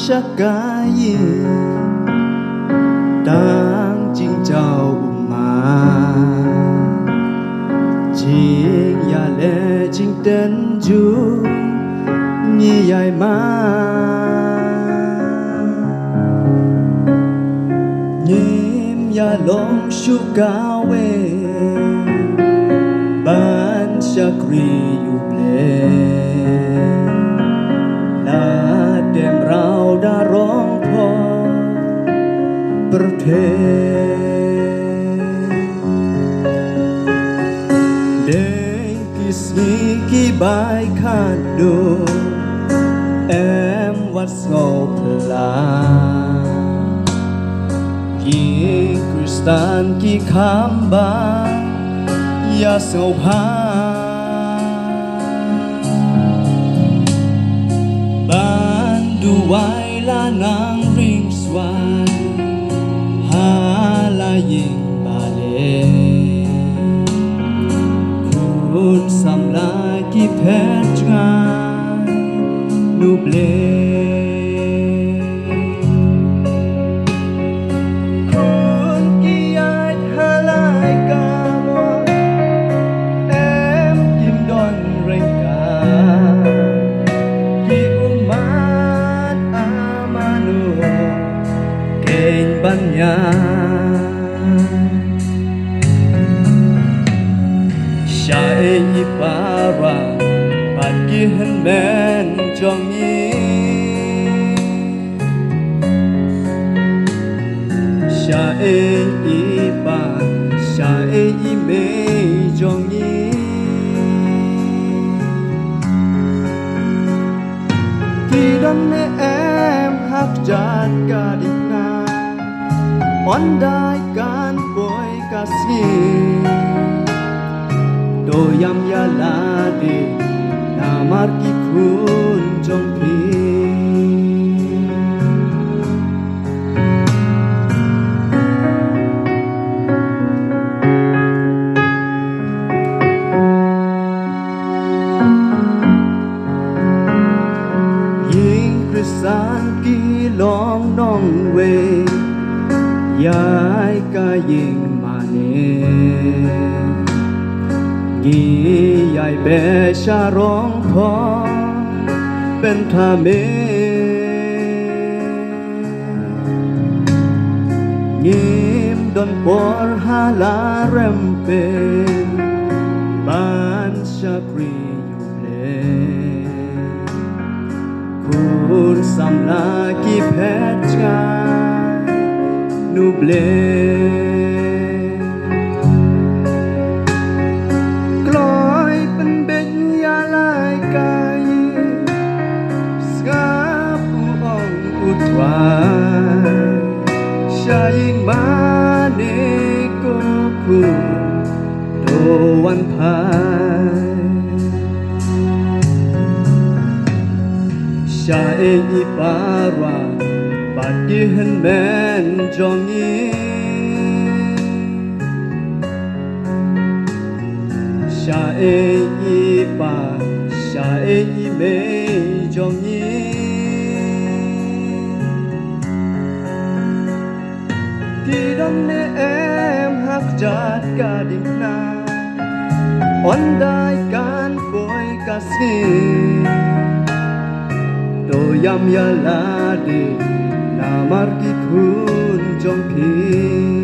sakai đang chính chào mà chính ya lệ chính tên chú như dài mà nhím ya long su cao về ban sakri yuble là đêm rau đã rong pho berthe đến kisni ki bai khát đồ em vắt ngầu pla yi kristan ki khamba ya sầu ha ban duai la nang ring xoan ha la yin ba le kun sam la ki phet ngai nu ble Shai para bagian men jongi Shai me jongi Khi đón em hát chát cả đi na on đai can bôi ca si Doyam ya la de namar ki khun trong phi Ying krisan ki long nong we Yai ka ying mane Nhi yai be sha rong pho ben tha me Nhim don por ha la rem pe ban sakri yuble Kun sam la ki phet ngai nu ble Shaying mane ko ku do one pai Shaying para bagian men jongi Shaying me jongi Khi đón em hát chát cả đỉnh na on đai can bôi ca si Doyam ya la de namar ki khun trong phi